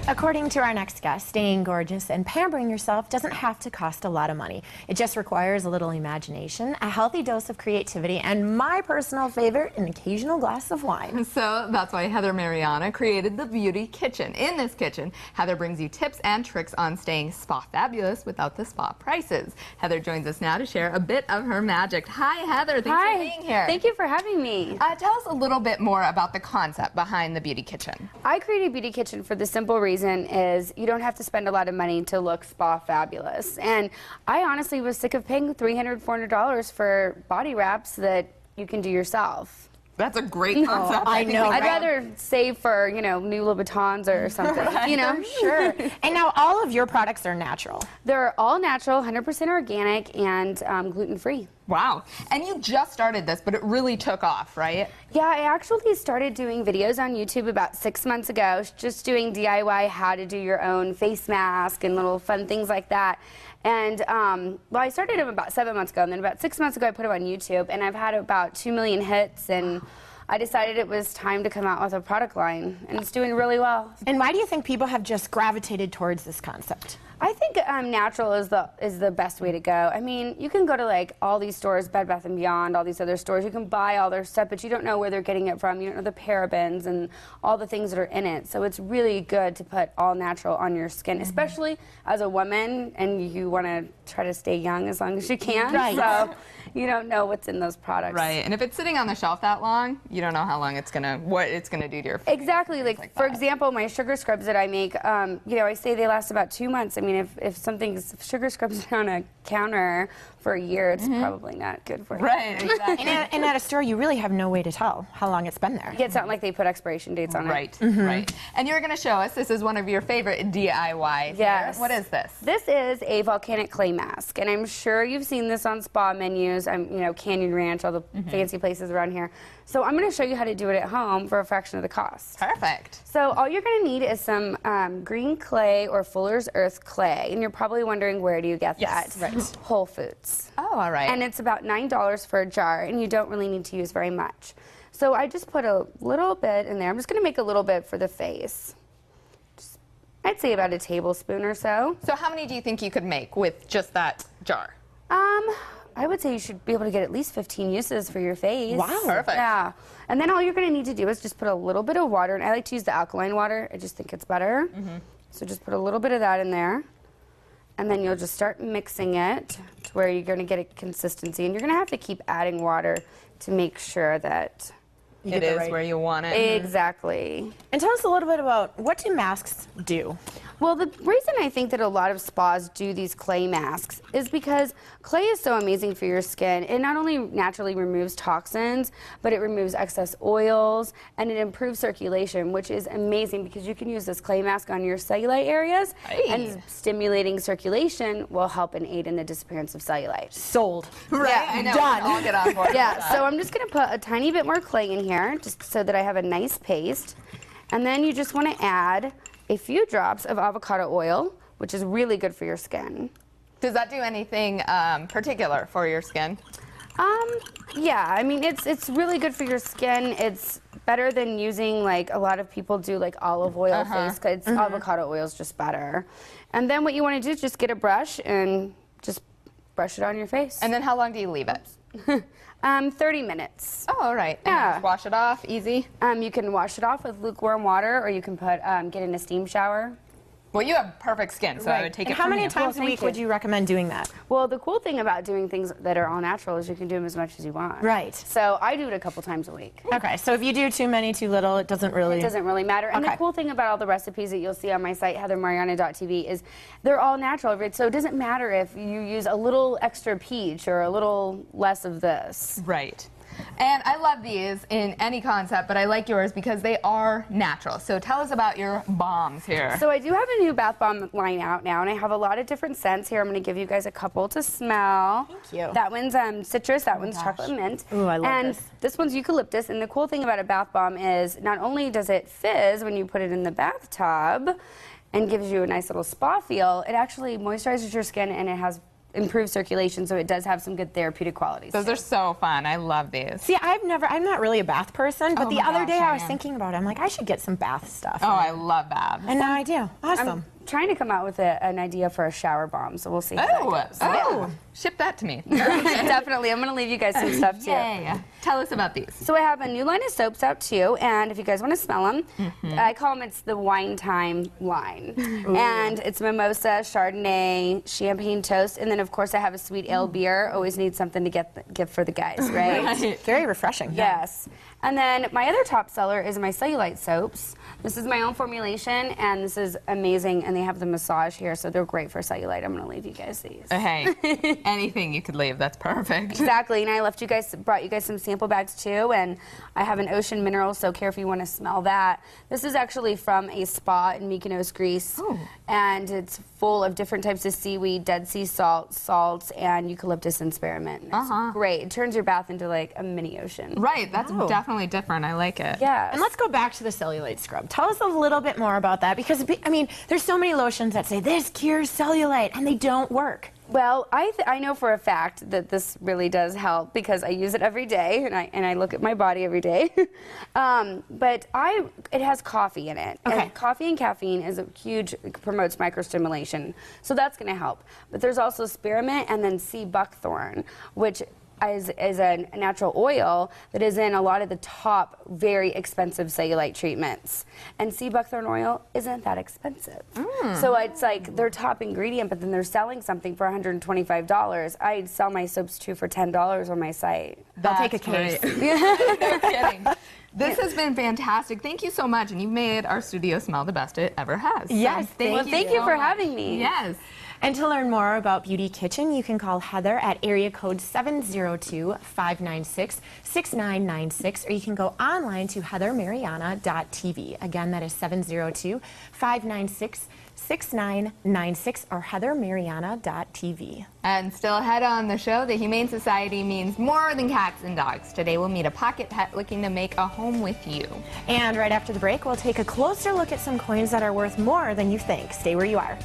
According to our next guest, staying gorgeous and pampering yourself doesn't have to cost a lot of money. It just requires a little imagination, a healthy dose of creativity, and my personal favorite, an occasional glass of wine. So that's why Heather Marianna created the Beauty Kitchen. In this kitchen, Heather brings you tips and tricks on staying spa fabulous without the spa prices. Heather joins us now to share a bit of her magic. Hi, Heather. Thanks for being here. Thank you for having me. Tell us a little bit more about the concept behind the Beauty Kitchen. I created Beauty Kitchen for the simple reason is you don't have to spend a lot of money to look spa fabulous. And I honestly was sick of paying $300, $400 for body wraps that you can do yourself. That's a great concept. I know. I'd rather save for, you know, new Louboutins or something, you know? Sure. And now all of your products are natural. They're all natural, 100% organic, and gluten-free. Wow. And you just started this, but it really took off, right? Yeah, I actually started doing videos on YouTube about 6 months ago, just doing DIY, how to do your own face mask and little fun things like that. And, well, I started them about 7 months ago, and then about 6 months ago I put them on YouTube, and I've had about 2 million hits, and I decided it was time to come out with a product line, and it's doing really well. And why do you think people have just gravitated towards this concept? I think natural is the best way to go. I mean, you can go to like all these stores, Bed Bath & Beyond, all these other stores. You can buy all their stuff, but you don't know where they're getting it from. You don't know the parabens and all the things that are in it. So it's really good to put all natural on your skin, especially as a woman, and you want to try to stay young as long as you can. Right. So you don't know what's in those products. Right. And if it's sitting on the shelf that long, you don't know how long it's what it's gonna do to your face. Exactly. Like for example, my sugar scrubs that I make, you know, I say they last about 2 months. I mean, if sugar scrubs are on a counter for a year, it's probably not good for you. Right, exactly. And at a store, you really have no way to tell how long it's been there. Yeah, it's not like they put expiration dates on it. Right, right. And you're going to show us, this is one of your favorite DIY. Yes. What is this? This is a volcanic clay mask, and I'm sure you've seen this on spa menus, you know, Canyon Ranch, all the fancy places around here. So I'm going to show you how to do it at home for a fraction of the cost. Perfect. So all you're going to need is some green clay or Fuller's Earth clay, and you're probably wondering, where do you get that? Right. Whole Foods. Oh, all right. And it's about $9 for a jar, and you don't really need to use very much. So I just put a little bit in there. I'm just going to make a little bit for the face. I'd say about a tablespoon or so. So how many do you think you could make with just that jar? I would say you should be able to get at least 15 uses for your face. Wow. Perfect. Yeah. And then all you're going to need to do is just put a little bit of water, and I like to use the alkaline water. I just think it's better. So just put a little bit of that in there, and then you'll just start mixing it to where you're going to get a consistency, and you're going to have to keep adding water to make sure that It is where you want it. Exactly. And tell us a little bit about, what do masks do? Well, the reason I think that a lot of spas do these clay masks is because clay is so amazing for your skin. It not only naturally removes toxins, but it removes excess oils, and it improves circulation, which is amazing because you can use this clay mask on your cellulite areas, and stimulating circulation will help and aid in the disappearance of cellulite. Sold. Right. Yeah, I know. done. I'll get on board. Yeah, so I'm just going to put a tiny bit more clay in here, just so that I have a nice paste. And then you just want to add a few drops of avocado oil, which is really good for your skin. Does that do anything particular for your skin? Yeah, I mean, it's really good for your skin. It's better than using, like, a lot of people do, like, olive oil face, 'cause avocado oil is just better. And then what you want to do is just get a brush and just brush it on your face. And then how long do you leave it? 30 minutes. Oh, all right. Yeah. And just wash it off, easy? You can wash it off with lukewarm water, or you can put get in a steam shower. Well, you have perfect skin, so I would take And it how from many you. times a week would you recommend doing that? Well, the cool thing about doing things that are all natural is you can do them as much as you want. Right. So I do it a couple times a week. Okay, so if you do too many, too little, it doesn't really... It doesn't really matter. And the cool thing about all the recipes that you'll see on my site, heathermarianna.tv, is they're all natural. So it doesn't matter if you use a little extra peach or a little less of this. Right. And I love these in any concept, but I like yours because they are natural. So tell us about your bombs here. So I do have a new bath bomb line out now, and I have a lot of different scents here. I'm going to give you guys a couple to smell. Thank you. That one's citrus, that one's chocolate mint. Ooh, I love and this. This one's eucalyptus, and the cool thing about a bath bomb is not only does it fizz when you put it in the bathtub and gives you a nice little spa feel, it actually moisturizes your skin, and it has improve circulation, so it does have some good therapeutic qualities. Those are so fun. I love these. See, I'm not really a bath person, but Oh the my other gosh, day I I was am. thinking about it. I'm like, I should get some bath stuff. Oh, I love baths. And now I do. Awesome. I'm trying to come out with an idea for a shower bomb, so we'll see how that goes. Oh, ship that to me. Definitely. I'm going to leave you guys some stuff too. Yay. Tell us about these. So I have a new line of soaps out too, and if you guys want to smell them, I call them, it's the wine time line. And it's mimosa, Chardonnay, champagne toast, and then of course I have a sweet ale beer. Always need something to give for the guys, right? Very refreshing. Yes. And then my other top seller is my cellulite soaps. This is my own formulation, and this is amazing, and they have the massage here, so they're great for cellulite. I'm going to leave you guys these. Hey, anything you could leave, that's perfect. Exactly, and I brought you guys some sample bags too, and I have an ocean mineral soak here if you want to smell that. This is actually from a spa in Mykonos, Greece, and it's full of different types of seaweed, Dead Sea salts, and eucalyptus and spearmint. It's great. It turns your bath into like a mini ocean. Right, that's definitely different. I like it. Yeah. And let's go back to the cellulite scrub. Tell us a little bit more about that, because I mean, there's so many lotions that say this cures cellulite, and they don't work. Well, I know for a fact that this really does help because I use it every day, and I look at my body every day. But it has coffee in it. Okay. And coffee and caffeine promotes microstimulation, so that's going to help. But there's also spearmint and then sea buckthorn, which is a natural oil that is in a lot of the top very expensive cellulite treatments. And sea buckthorn oil isn't that expensive. So it's like their top ingredient, but then they're selling something for $125. I sell my soaps too for $10 on my site. They'll take a case. No kidding. This has been fantastic. Thank you so much, and you've made our studio smell the best it ever has. Yes, Well, thank you for having me. Yes. And to learn more about Beauty Kitchen, you can call Heather at area code 702-596-6996, or you can go online to heathermarianna.tv. Again, that is 702-596-6996 or heathermarianna.tv. And still ahead on the show, the Humane Society means more than cats and dogs. Today we'll meet a pocket pet looking to make a home with you. And right after the break, we'll take a closer look at some coins that are worth more than you think. Stay where you are.